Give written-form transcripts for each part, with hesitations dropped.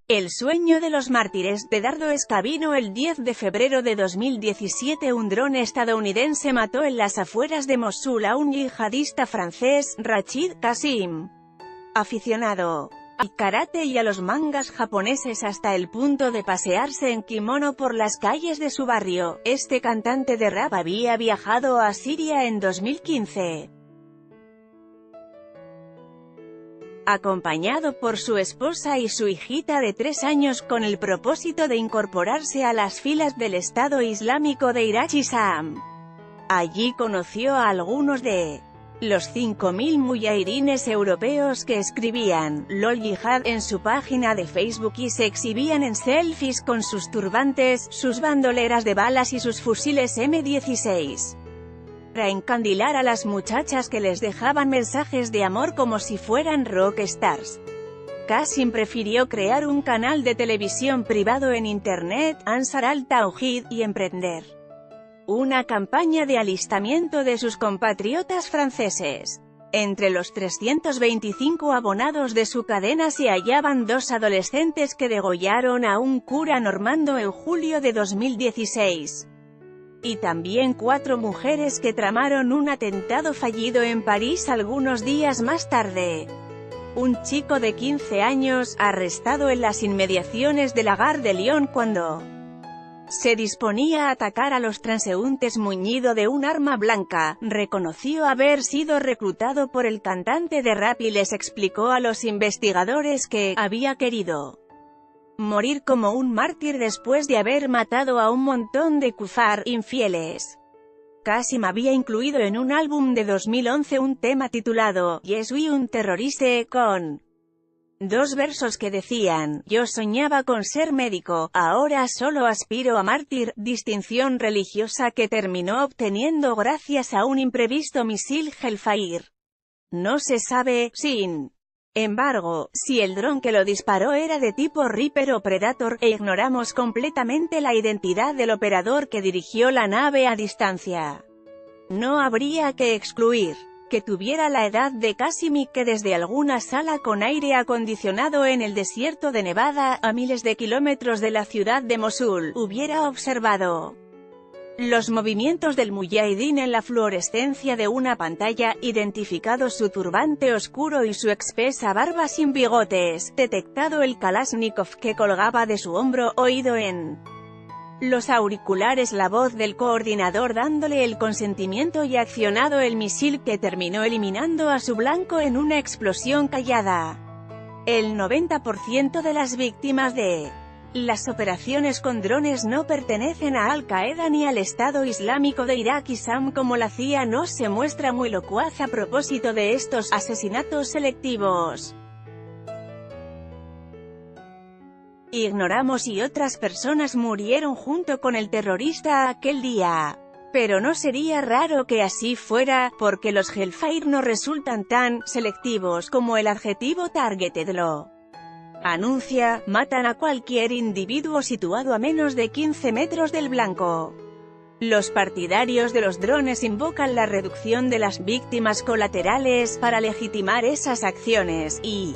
El sueño de los mártires, de Dardo Escabino. El 10 de febrero de 2017 un dron estadounidense mató en las afueras de Mosul a un yihadista francés, Rachid Kassim, aficionado al karate y a los mangas japoneses hasta el punto de pasearse en kimono por las calles de su barrio. Este cantante de rap había viajado a Siria en 2015. Acompañado por su esposa y su hijita de 3 años con el propósito de incorporarse a las filas del Estado Islámico de Irak y Sham. Allí conoció a algunos de los 5.000 mujahidines europeos que escribían «Lol Jihad» en su página de Facebook y se exhibían en selfies con sus turbantes, sus bandoleras de balas y sus fusiles M16. Para encandilar a las muchachas que les dejaban mensajes de amor como si fueran rockstars. Kassim prefirió crear un canal de televisión privado en Internet, Ansar al-Tawhid, y emprender una campaña de alistamiento de sus compatriotas franceses. Entre los 325 abonados de su cadena se hallaban 2 adolescentes que degollaron a un cura normando en julio de 2016. Y también 4 mujeres que tramaron un atentado fallido en París algunos días más tarde. Un chico de 15 años, arrestado en las inmediaciones de la Gare de Lyon cuando se disponía a atacar a los transeúntes muñido de un arma blanca, reconoció haber sido reclutado por el cantante de rap y les explicó a los investigadores que había querido morir como un mártir después de haber matado a un montón de kufar infieles. Kassim había incluido en un álbum de 2011 un tema titulado «Yes we un terroriste», con 2 versos que decían «Yo soñaba con ser médico, ahora solo aspiro a mártir», distinción religiosa que terminó obteniendo gracias a un imprevisto misil Hellfire. No se sabe, sin embargo, si el dron que lo disparó era de tipo Reaper o Predator, e ignoramos completamente la identidad del operador que dirigió la nave a distancia. No habría que excluir que tuviera la edad de Kassim y que desde alguna sala con aire acondicionado en el desierto de Nevada, a miles de kilómetros de la ciudad de Mosul, hubiera observado los movimientos del mujahidín en la fluorescencia de una pantalla, identificado su turbante oscuro y su espesa barba sin bigotes, detectado el Kalashnikov que colgaba de su hombro, oído en los auriculares la voz del coordinador dándole el consentimiento y accionado el misil que terminó eliminando a su blanco en una explosión callada. El 90% de las víctimas de las operaciones con drones no pertenecen a Al-Qaeda ni al Estado Islámico de Irak y Sham como la CIA no se muestra muy locuaz a propósito de estos asesinatos selectivos. Ignoramos si otras personas murieron junto con el terrorista aquel día. Pero no sería raro que así fuera, porque los Hellfire no resultan tan selectivos como el adjetivo targeted lo anuncia, matan a cualquier individuo situado a menos de 15 metros del blanco. Los partidarios de los drones invocan la reducción de las víctimas colaterales para legitimar esas acciones, y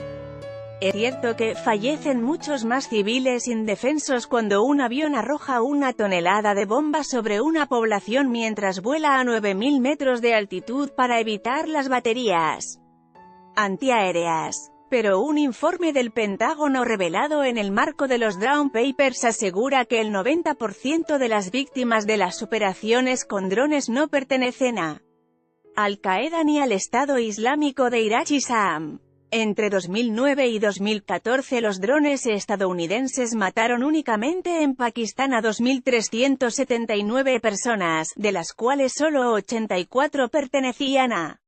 es cierto que fallecen muchos más civiles indefensos cuando un avión arroja una tonelada de bombas sobre una población mientras vuela a 9.000 metros de altitud para evitar las baterías antiaéreas. Pero un informe del Pentágono revelado en el marco de los Dawn Papers asegura que el 90% de las víctimas de las operaciones con drones no pertenecen a Al-Qaeda ni al Estado Islámico de Irak y Sham. Entre 2009 y 2014 los drones estadounidenses mataron únicamente en Pakistán a 2.379 personas, de las cuales solo 84 pertenecían a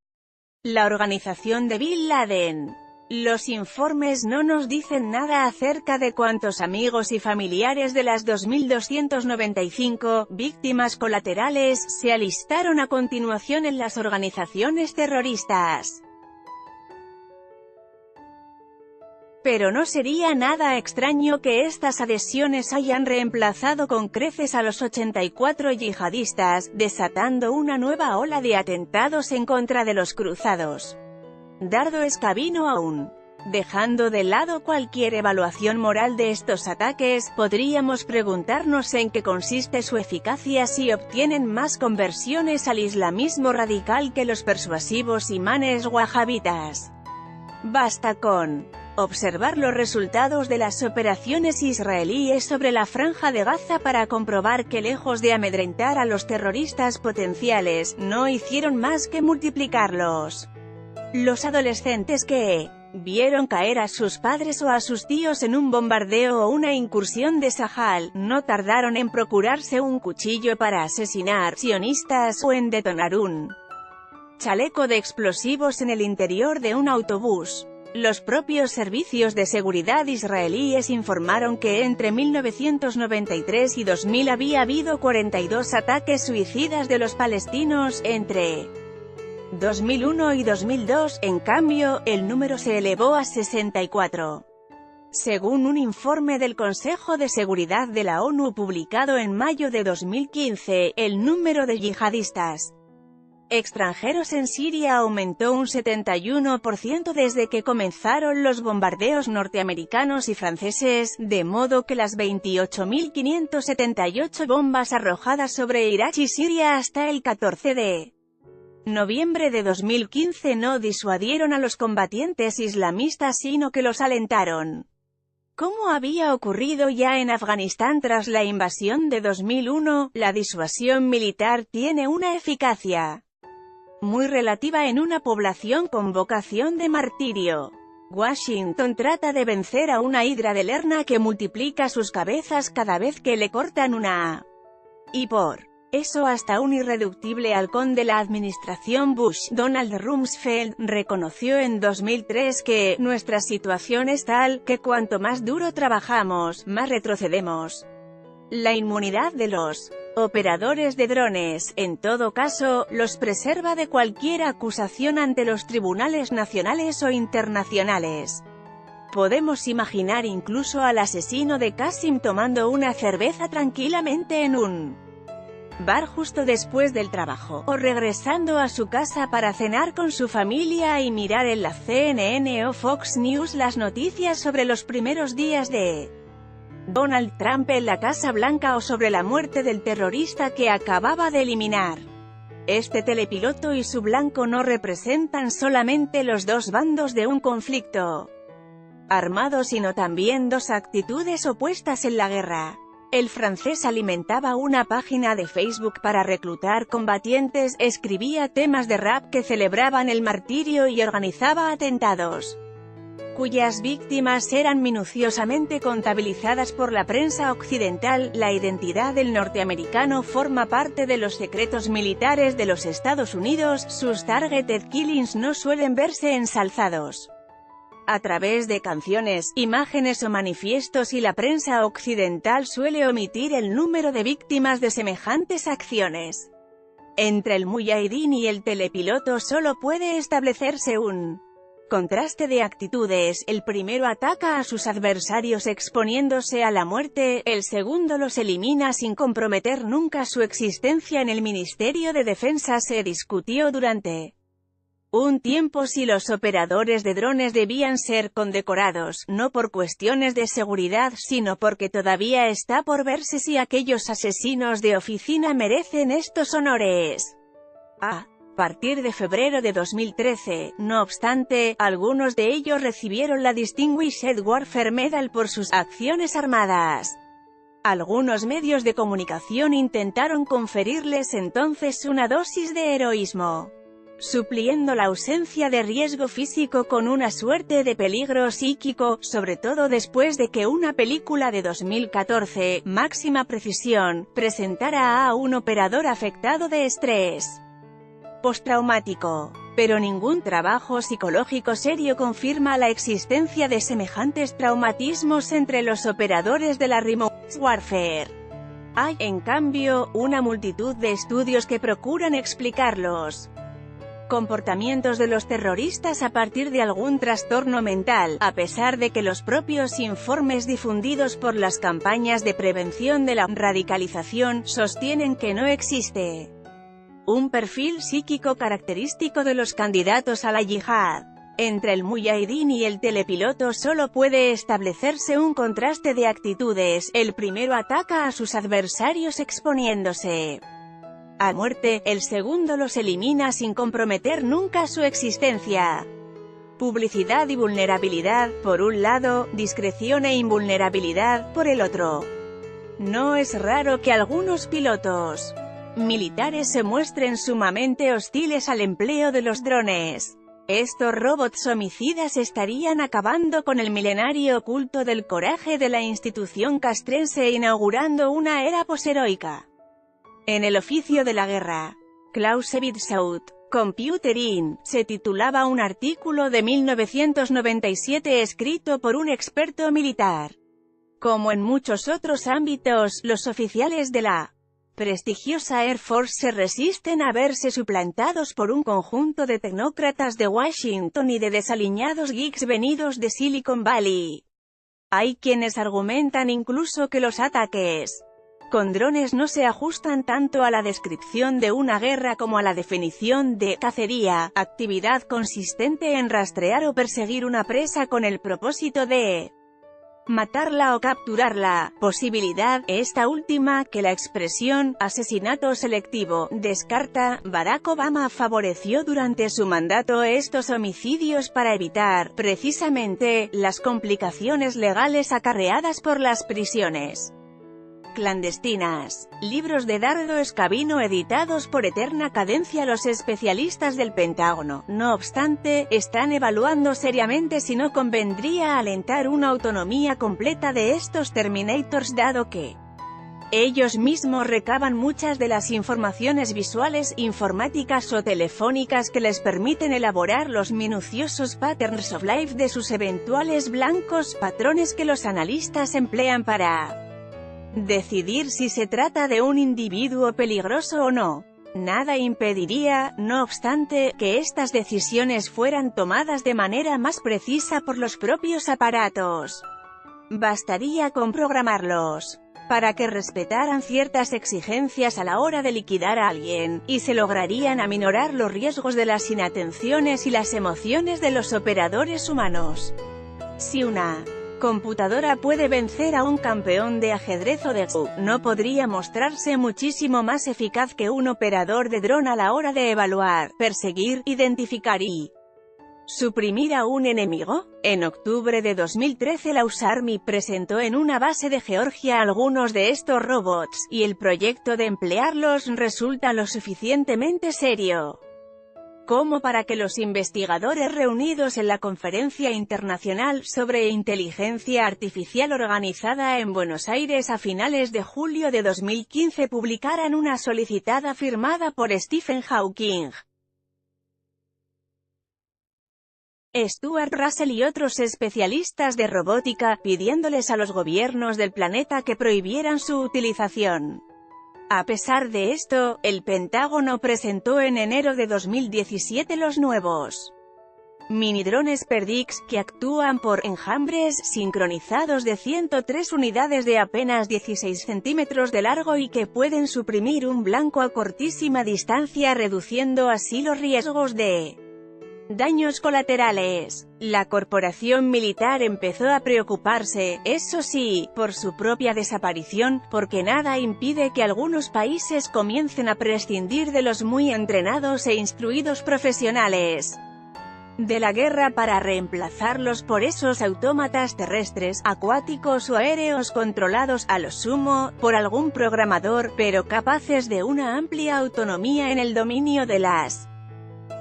la organización de Bin Laden. Los informes no nos dicen nada acerca de cuántos amigos y familiares de las 2.295 víctimas colaterales se alistaron a continuación en las organizaciones terroristas. Pero no sería nada extraño que estas adhesiones hayan reemplazado con creces a los 84 yihadistas, desatando una nueva ola de atentados en contra de los cruzados. Dardo Escabino aún Dejando de lado cualquier evaluación moral de estos ataques, podríamos preguntarnos en qué consiste su eficacia si obtienen más conversiones al islamismo radical que los persuasivos imanes wahabitas. Basta con observar los resultados de las operaciones israelíes sobre la Franja de Gaza para comprobar que, lejos de amedrentar a los terroristas potenciales, no hicieron más que multiplicarlos. Los adolescentes que vieron caer a sus padres o a sus tíos en un bombardeo o una incursión de Sahal, no tardaron en procurarse un cuchillo para asesinar sionistas o en detonar un chaleco de explosivos en el interior de un autobús. Los propios servicios de seguridad israelíes informaron que entre 1993 y 2000 había habido 42 ataques suicidas de los palestinos. Entre 2001 y 2002, en cambio, el número se elevó a 64. Según un informe del Consejo de Seguridad de la ONU publicado en mayo de 2015, el número de yihadistas extranjeros en Siria aumentó un 71% desde que comenzaron los bombardeos norteamericanos y franceses, de modo que las 28.578 bombas arrojadas sobre Irak y Siria hasta el 14 de noviembre de 2015 no disuadieron a los combatientes islamistas sino que los alentaron. Como había ocurrido ya en Afganistán tras la invasión de 2001, la disuasión militar tiene una eficacia muy relativa en una población con vocación de martirio. Washington trata de vencer a una hidra de Lerna que multiplica sus cabezas cada vez que le cortan una. Y por eso hasta un irreductible halcón de la administración Bush, Donald Rumsfeld, reconoció en 2003 que nuestra situación es tal, que cuanto más duro trabajamos, más retrocedemos. La inmunidad de los operadores de drones, en todo caso, los preserva de cualquier acusación ante los tribunales nacionales o internacionales. Podemos imaginar incluso al asesino de Qasim tomando una cerveza tranquilamente en un bar justo después del trabajo, o regresando a su casa para cenar con su familia y mirar en la CNN o Fox News las noticias sobre los primeros días de Donald Trump en la Casa Blanca o sobre la muerte del terrorista que acababa de eliminar. Este telepiloto y su blanco no representan solamente los dos bandos de un conflicto armado sino también dos actitudes opuestas en la guerra. El francés alimentaba una página de Facebook para reclutar combatientes, escribía temas de rap que celebraban el martirio y organizaba atentados cuyas víctimas eran minuciosamente contabilizadas por la prensa occidental. La identidad del norteamericano forma parte de los secretos militares de los Estados Unidos. Sus targeted killings no suelen verse ensalzados a través de canciones, imágenes o manifiestos, y la prensa occidental suele omitir el número de víctimas de semejantes acciones. Entre el muyahidín y el telepiloto solo puede establecerse un contraste de actitudes. El primero ataca a sus adversarios exponiéndose a la muerte, el segundo los elimina sin comprometer nunca su existencia. En el Ministerio de Defensa se discutió durante un tiempo si los operadores de drones debían ser condecorados, no por cuestiones de seguridad sino porque todavía está por verse si aquellos asesinos de oficina merecen estos honores. A partir de febrero de 2013, no obstante, algunos de ellos recibieron la Distinguished Warfare Medal por sus acciones armadas. Algunos medios de comunicación intentaron conferirles entonces una dosis de heroísmo, supliendo la ausencia de riesgo físico con una suerte de peligro psíquico, sobre todo después de que una película de 2014, Máxima Precisión, presentara a un operador afectado de estrés postraumático. Pero ningún trabajo psicológico serio confirma la existencia de semejantes traumatismos entre los operadores de la Remote Warfare. Hay, en cambio, una multitud de estudios que procuran explicarlos comportamientos de los terroristas a partir de algún trastorno mental, a pesar de que los propios informes difundidos por las campañas de prevención de la radicalización sostienen que no existe un perfil psíquico característico de los candidatos a la yihad. Entre el muyahidín y el telepiloto solo puede establecerse un contraste de actitudes: el primero ataca a sus adversarios exponiéndose a muerte, el segundo los elimina sin comprometer nunca su existencia. Publicidad y vulnerabilidad, por un lado; discreción e invulnerabilidad, por el otro. No es raro que algunos pilotos militares se muestren sumamente hostiles al empleo de los drones. Estos robots homicidas estarían acabando con el milenario culto del coraje de la institución castrense e inaugurando una era posheroica en el oficio de la guerra. Clausewitz Out Computerin, se titulaba un artículo de 1997 escrito por un experto militar. Como en muchos otros ámbitos, los oficiales de la prestigiosa Air Force se resisten a verse suplantados por un conjunto de tecnócratas de Washington y de desaliñados geeks venidos de Silicon Valley. Hay quienes argumentan incluso que los ataques con drones no se ajustan tanto a la descripción de una guerra como a la definición de cacería, actividad consistente en rastrear o perseguir una presa con el propósito de matarla o capturarla, posibilidad, esta última, que la expresión asesinato selectivo descarta. Barack Obama favoreció durante su mandato estos homicidios para evitar, precisamente, las complicaciones legales acarreadas por las prisiones clandestinas. Libros de Dardo Escabino editados por Eterna Cadencia. Los especialistas del Pentágono, no obstante, están evaluando seriamente si no convendría alentar una autonomía completa de estos Terminators, dado que ellos mismos recaban muchas de las informaciones visuales, informáticas o telefónicas que les permiten elaborar los minuciosos patterns of life de sus eventuales blancos, patrones que los analistas emplean para decidir si se trata de un individuo peligroso o no. Nada impediría, no obstante, que estas decisiones fueran tomadas de manera más precisa por los propios aparatos. Bastaría con programarlos para que respetaran ciertas exigencias a la hora de liquidar a alguien, y se lograrían aminorar los riesgos de las inatenciones y las emociones de los operadores humanos. Si una computadora puede vencer a un campeón de ajedrez o de Go, no podría mostrarse muchísimo más eficaz que un operador de dron a la hora de evaluar, perseguir, identificar y suprimir a un enemigo. En octubre de 2013 la US Army presentó en una base de Georgia algunos de estos robots, y el proyecto de emplearlos resulta lo suficientemente serio como para que los investigadores reunidos en la Conferencia Internacional sobre Inteligencia Artificial organizada en Buenos Aires a finales de julio de 2015 publicaran una solicitada firmada por Stephen Hawking, Stuart Russell y otros especialistas de robótica, pidiéndoles a los gobiernos del planeta que prohibieran su utilización. A pesar de esto, el Pentágono presentó en enero de 2017 los nuevos minidrones Perdix, que actúan por enjambres sincronizados de 103 unidades de apenas 16 centímetros de largo y que pueden suprimir un blanco a cortísima distancia, reduciendo así los riesgos de daños colaterales. La corporación militar empezó a preocuparse, eso sí, por su propia desaparición, porque nada impide que algunos países comiencen a prescindir de los muy entrenados e instruidos profesionales de la guerra para reemplazarlos por esos autómatas terrestres, acuáticos o aéreos controlados, a lo sumo, por algún programador, pero capaces de una amplia autonomía en el dominio de las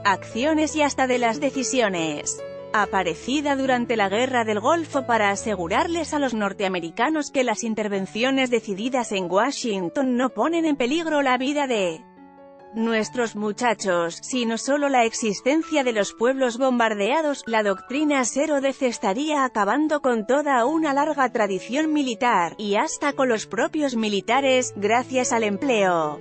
acciones y hasta de las decisiones. Aparecida durante la Guerra del Golfo para asegurarles a los norteamericanos que las intervenciones decididas en Washington no ponen en peligro la vida de nuestros muchachos, sino solo la existencia de los pueblos bombardeados. La doctrina Zero Death estaría acabando con toda una larga tradición militar, y hasta con los propios militares, gracias al empleo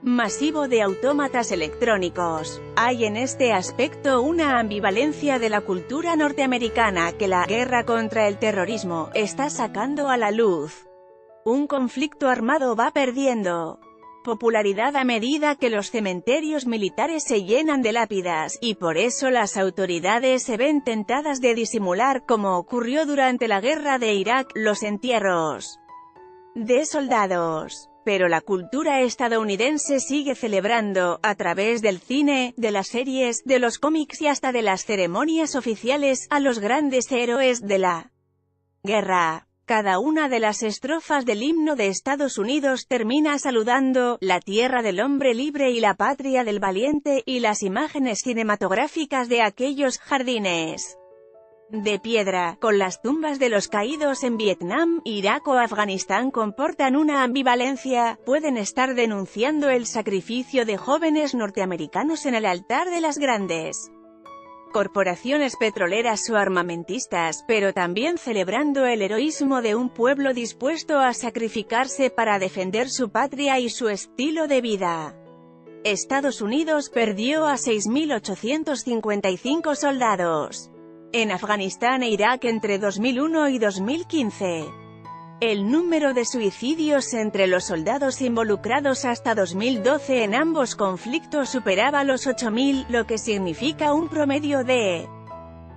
masivo de autómatas electrónicos. Hay en este aspecto una ambivalencia de la cultura norteamericana que la guerra contra el terrorismo está sacando a la luz. Un conflicto armado va perdiendo popularidad a medida que los cementerios militares se llenan de lápidas, y por eso las autoridades se ven tentadas de disimular, como ocurrió durante la guerra de Irak, los entierros de soldados. Pero la cultura estadounidense sigue celebrando, a través del cine, de las series, de los cómics y hasta de las ceremonias oficiales, a los grandes héroes de la guerra. Cada una de las estrofas del himno de Estados Unidos termina saludando la tierra del hombre libre y la patria del valiente, y las imágenes cinematográficas de aquellos jardines de piedra, con las tumbas de los caídos en Vietnam, Irak o Afganistán comportan una ambivalencia. Pueden estar denunciando el sacrificio de jóvenes norteamericanos en el altar de las grandes corporaciones petroleras o armamentistas, pero también celebrando el heroísmo de un pueblo dispuesto a sacrificarse para defender su patria y su estilo de vida. Estados Unidos perdió a 6.855 soldados en Afganistán e Irak entre 2001 y 2015. El número de suicidios entre los soldados involucrados hasta 2012 en ambos conflictos superaba los 8.000, lo que significa un promedio de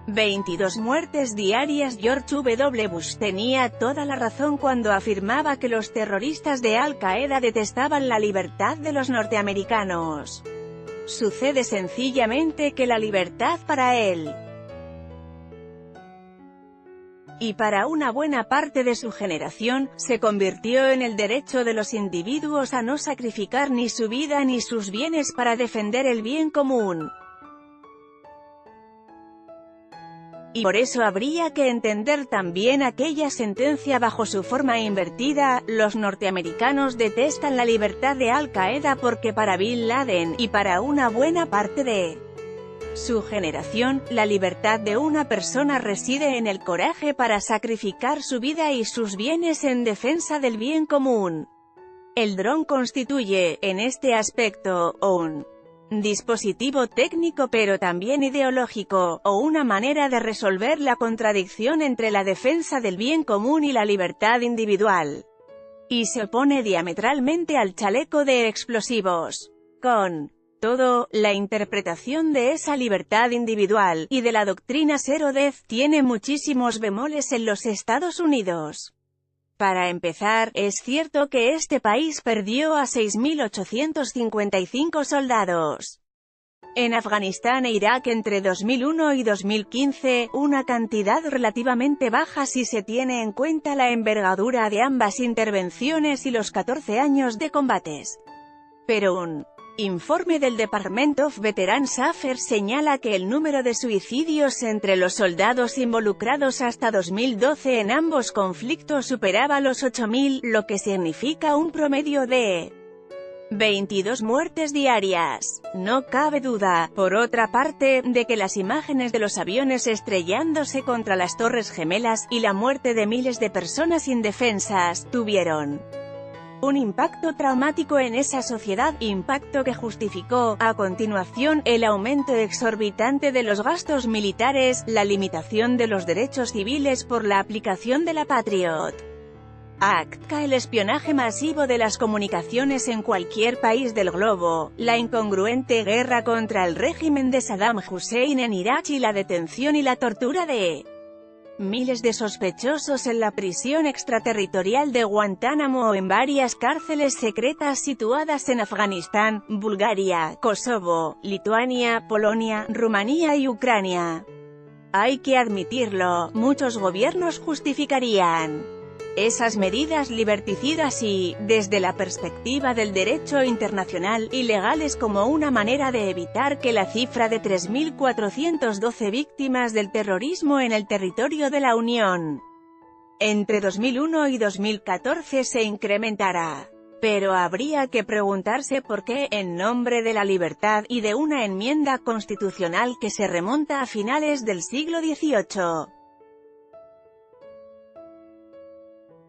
22 muertes diarias. George W. Bush tenía toda la razón cuando afirmaba que los terroristas de Al-Qaeda detestaban la libertad de los norteamericanos. Sucede sencillamente que la libertad para él y para una buena parte de su generación, se convirtió en el derecho de los individuos a no sacrificar ni su vida ni sus bienes para defender el bien común. Y por eso habría que entender también aquella sentencia bajo su forma invertida: los norteamericanos detestan la libertad de Al-Qaeda porque para Bin Laden, y para una buena parte de su generación, la libertad de una persona reside en el coraje para sacrificar su vida y sus bienes en defensa del bien común. El dron constituye, en este aspecto, un dispositivo técnico pero también ideológico, o una manera de resolver la contradicción entre la defensa del bien común y la libertad individual. Y se opone diametralmente al chaleco de explosivos. Con todo, la interpretación de esa libertad individual, y de la doctrina Zero Death, tiene muchísimos bemoles en los Estados Unidos. Para empezar, es cierto que este país perdió a 6.855 soldados en Afganistán e Irak entre 2001 y 2015, una cantidad relativamente baja si se tiene en cuenta la envergadura de ambas intervenciones y los 14 años de combates. Pero un informe del Department of Veterans Affairs señala que el número de suicidios entre los soldados involucrados hasta 2012 en ambos conflictos superaba los 8.000, lo que significa un promedio de 22 muertes diarias. No cabe duda, por otra parte, de que las imágenes de los aviones estrellándose contra las Torres Gemelas, y la muerte de miles de personas indefensas, tuvieron un impacto traumático en esa sociedad, impacto que justificó, a continuación, el aumento exorbitante de los gastos militares, la limitación de los derechos civiles por la aplicación de la Patriot Act, el espionaje masivo de las comunicaciones en cualquier país del globo, la incongruente guerra contra el régimen de Saddam Hussein en Irak y la detención y la tortura de miles de sospechosos en la prisión extraterritorial de Guantánamo o en varias cárceles secretas situadas en Afganistán, Bulgaria, Kosovo, Lituania, Polonia, Rumanía y Ucrania. Hay que admitirlo, muchos gobiernos justificarían esas medidas liberticidas y, desde la perspectiva del derecho internacional, ilegales como una manera de evitar que la cifra de 3.412 víctimas del terrorismo en el territorio de la Unión entre 2001 y 2014 se incrementara. Pero habría que preguntarse por qué, en nombre de la libertad y de una enmienda constitucional que se remonta a finales del siglo XVIII,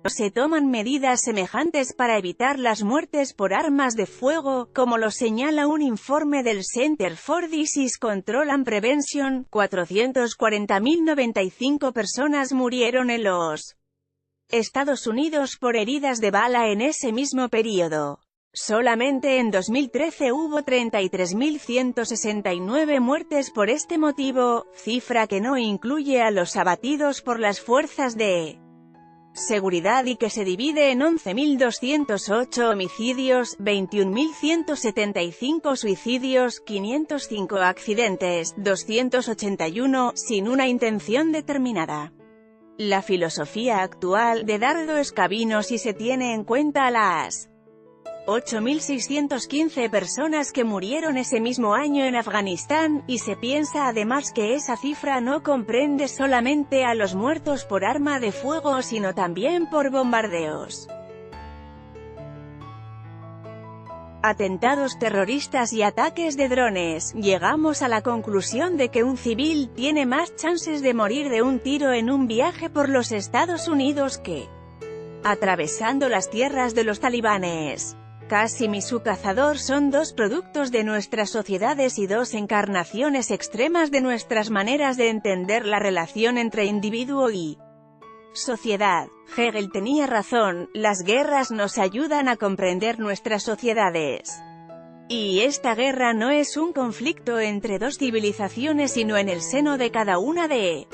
no se toman medidas semejantes para evitar las muertes por armas de fuego, como lo señala un informe del Center for Disease Control and Prevention. 440.095 personas murieron en los Estados Unidos por heridas de bala en ese mismo período. Solamente en 2013 hubo 33.169 muertes por este motivo, cifra que no incluye a los abatidos por las fuerzas de seguridad y que se divide en 11.208 homicidios, 21.175 suicidios, 505 accidentes, 281, sin una intención determinada. La filosofía actual de dardo es cabino si se tiene en cuenta las 8.615 personas que murieron ese mismo año en Afganistán, y se piensa además que esa cifra no comprende solamente a los muertos por arma de fuego sino también por bombardeos, atentados terroristas y ataques de drones. Llegamos a la conclusión de que un civil tiene más chances de morir de un tiro en un viaje por los Estados Unidos que atravesando las tierras de los talibanes. Qasim y su cazador son dos productos de nuestras sociedades y dos encarnaciones extremas de nuestras maneras de entender la relación entre individuo y sociedad. Hegel tenía razón, las guerras nos ayudan a comprender nuestras sociedades. Y esta guerra no es un conflicto entre dos civilizaciones sino en el seno de cada una de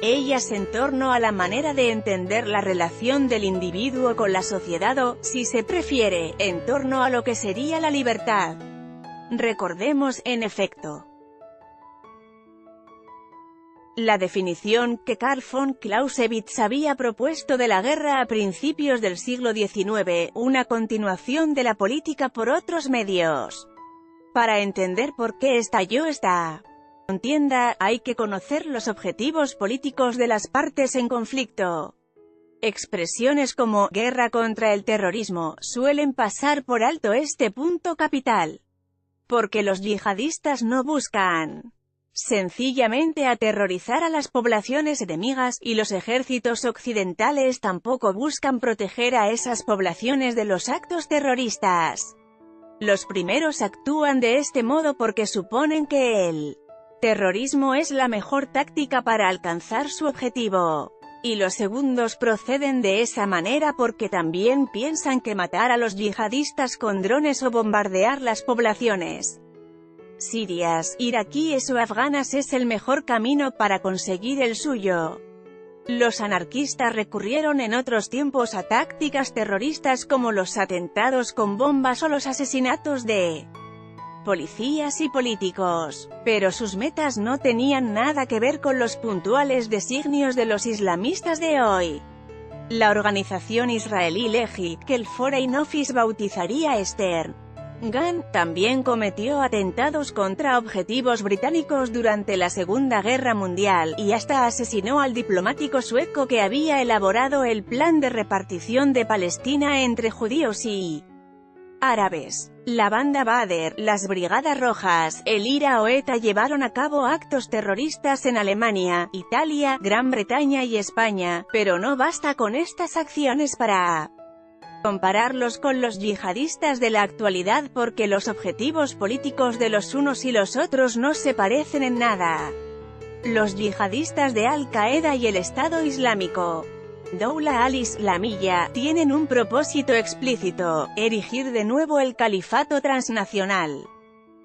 ellas en torno a la manera de entender la relación del individuo con la sociedad o, si se prefiere, en torno a lo que sería la libertad. Recordemos, en efecto, la definición que Karl von Clausewitz había propuesto de la guerra a principios del siglo XIX, una continuación de la política por otros medios. Para entender por qué estalló esta contienda, hay que conocer los objetivos políticos de las partes en conflicto. Expresiones como «guerra contra el terrorismo» suelen pasar por alto este punto capital. Porque los yihadistas no buscan sencillamente aterrorizar a las poblaciones enemigas, y los ejércitos occidentales tampoco buscan proteger a esas poblaciones de los actos terroristas. Los primeros actúan de este modo porque suponen que el terrorismo es la mejor táctica para alcanzar su objetivo. Y los segundos proceden de esa manera porque también piensan que matar a los yihadistas con drones o bombardear las poblaciones sirias, iraquíes o afganas es el mejor camino para conseguir el suyo. Los anarquistas recurrieron en otros tiempos a tácticas terroristas como los atentados con bombas o los asesinatos de policías y políticos, pero sus metas no tenían nada que ver con los puntuales designios de los islamistas de hoy. La organización israelí Lehi, que el Foreign Office bautizaría Stern Gun, también cometió atentados contra objetivos británicos durante la Segunda Guerra Mundial, y hasta asesinó al diplomático sueco que había elaborado el plan de repartición de Palestina entre judíos y árabes. La banda Badr, las Brigadas Rojas, el IRA o ETA llevaron a cabo actos terroristas en Alemania, Italia, Gran Bretaña y España, pero no basta con estas acciones para compararlos con los yihadistas de la actualidad porque los objetivos políticos de los unos y los otros no se parecen en nada. Los yihadistas de Al-Qaeda y el Estado Islámico, Doula al-Islamiyya, tienen un propósito explícito: erigir de nuevo el califato transnacional.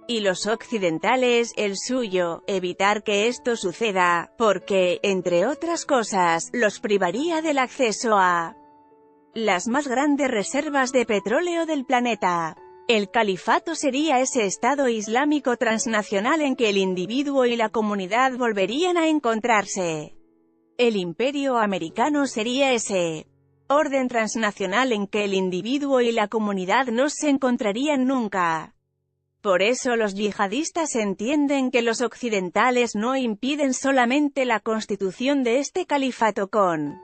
Y los occidentales, el suyo: evitar que esto suceda, porque, entre otras cosas, los privaría del acceso a las más grandes reservas de petróleo del planeta. El califato sería ese Estado Islámico transnacional en que el individuo y la comunidad volverían a encontrarse. El imperio americano sería ese orden transnacional en que el individuo y la comunidad no se encontrarían nunca. Por eso los yihadistas entienden que los occidentales no impiden solamente la constitución de este califato con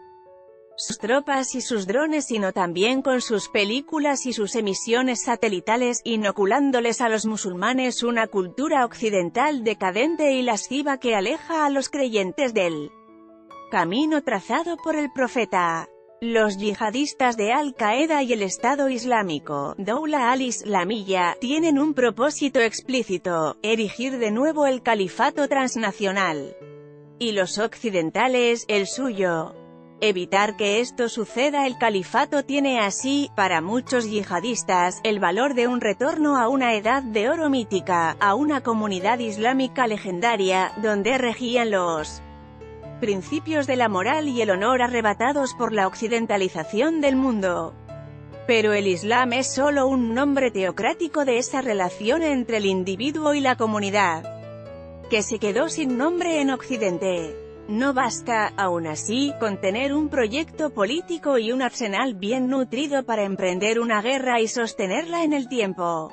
sus tropas y sus drones sino también con sus películas y sus emisiones satelitales, inoculándoles a los musulmanes una cultura occidental decadente y lasciva que aleja a los creyentes del camino trazado por el profeta. Los yihadistas de Al-Qaeda y el Estado Islámico, Doula al-Islamiyya, tienen un propósito explícito: erigir de nuevo el califato transnacional. Y los occidentales, el suyo: Evitar que esto suceda. El califato tiene así, para muchos yihadistas, el valor de un retorno a una edad de oro mítica, a una comunidad islámica legendaria, donde regían los principios de la moral y el honor arrebatados por la occidentalización del mundo. Pero el Islam es solo un nombre teocrático de esa relación entre el individuo y la comunidad, que se quedó sin nombre en Occidente. No basta, aún así, con tener un proyecto político y un arsenal bien nutrido para emprender una guerra y sostenerla en el tiempo.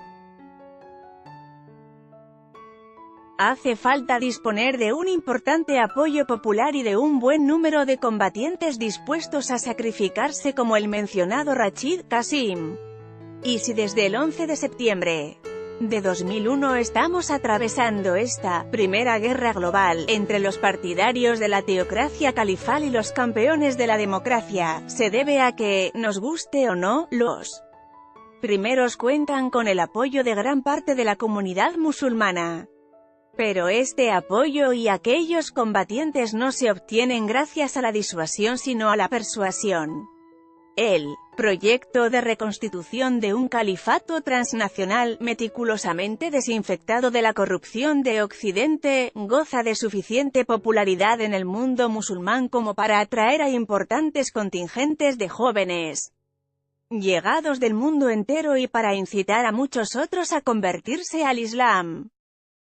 Hace falta disponer de un importante apoyo popular y de un buen número de combatientes dispuestos a sacrificarse como el mencionado Rashid Qasim. Y si desde el 11 de septiembre de 2001 estamos atravesando esta primera guerra global entre los partidarios de la teocracia califal y los campeones de la democracia, se debe a que, nos guste o no, los primeros cuentan con el apoyo de gran parte de la comunidad musulmana. Pero este apoyo y aquellos combatientes no se obtienen gracias a la disuasión sino a la persuasión. El proyecto de reconstitución de un califato transnacional, meticulosamente desinfectado de la corrupción de Occidente, goza de suficiente popularidad en el mundo musulmán como para atraer a importantes contingentes de jóvenes llegados del mundo entero y para incitar a muchos otros a convertirse al Islam.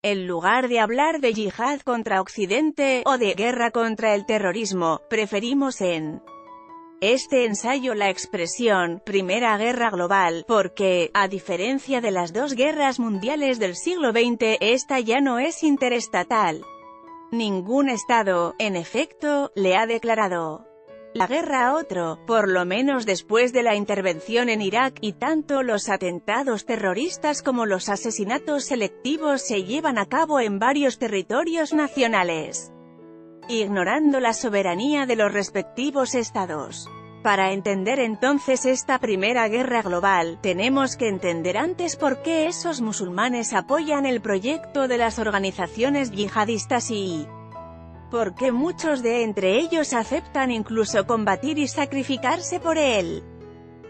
En lugar de hablar de yihad contra Occidente, o de guerra contra el terrorismo, preferimos en este ensayo la expresión «Primera Guerra Global», porque, a diferencia de las dos guerras mundiales del siglo XX, esta ya no es interestatal. Ningún Estado, en efecto, le ha declarado la guerra a otro, por lo menos después de la intervención en Irak, y tanto los atentados terroristas como los asesinatos selectivos se llevan a cabo en varios territorios nacionales, ignorando la soberanía de los respectivos estados. Para entender entonces esta primera guerra global, tenemos que entender antes por qué esos musulmanes apoyan el proyecto de las organizaciones yihadistas y por qué muchos de entre ellos aceptan incluso combatir y sacrificarse por él.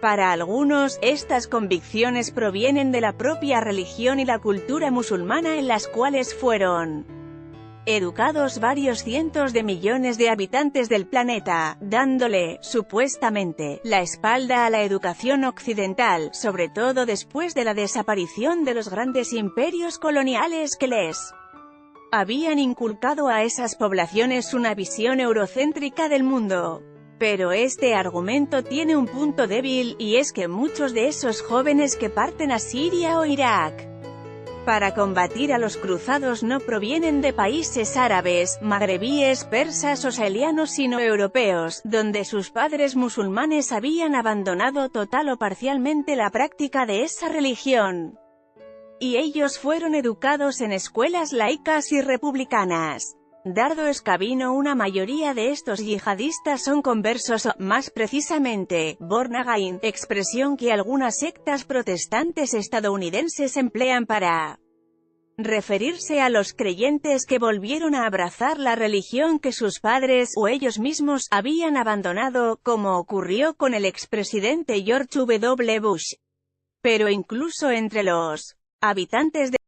Para algunos, estas convicciones provienen de la propia religión y la cultura musulmana en las cuales fueron educados varios cientos de millones de habitantes del planeta, dándole, supuestamente, la espalda a la educación occidental, sobre todo después de la desaparición de los grandes imperios coloniales que les habían inculcado a esas poblaciones una visión eurocéntrica del mundo. Pero este argumento tiene un punto débil, y es que muchos de esos jóvenes que parten a Siria o Irak para combatir a los cruzados no provienen de países árabes, magrebíes, persas o sahelianos sino europeos, donde sus padres musulmanes habían abandonado total o parcialmente la práctica de esa religión. Y ellos fueron educados en escuelas laicas y republicanas. Dado escabino, una mayoría de estos yihadistas son conversos o, más precisamente, born again, expresión que algunas sectas protestantes estadounidenses emplean para referirse a los creyentes que volvieron a abrazar la religión que sus padres, o ellos mismos, habían abandonado, como ocurrió con el expresidente George W. Bush. Pero incluso entre los habitantes de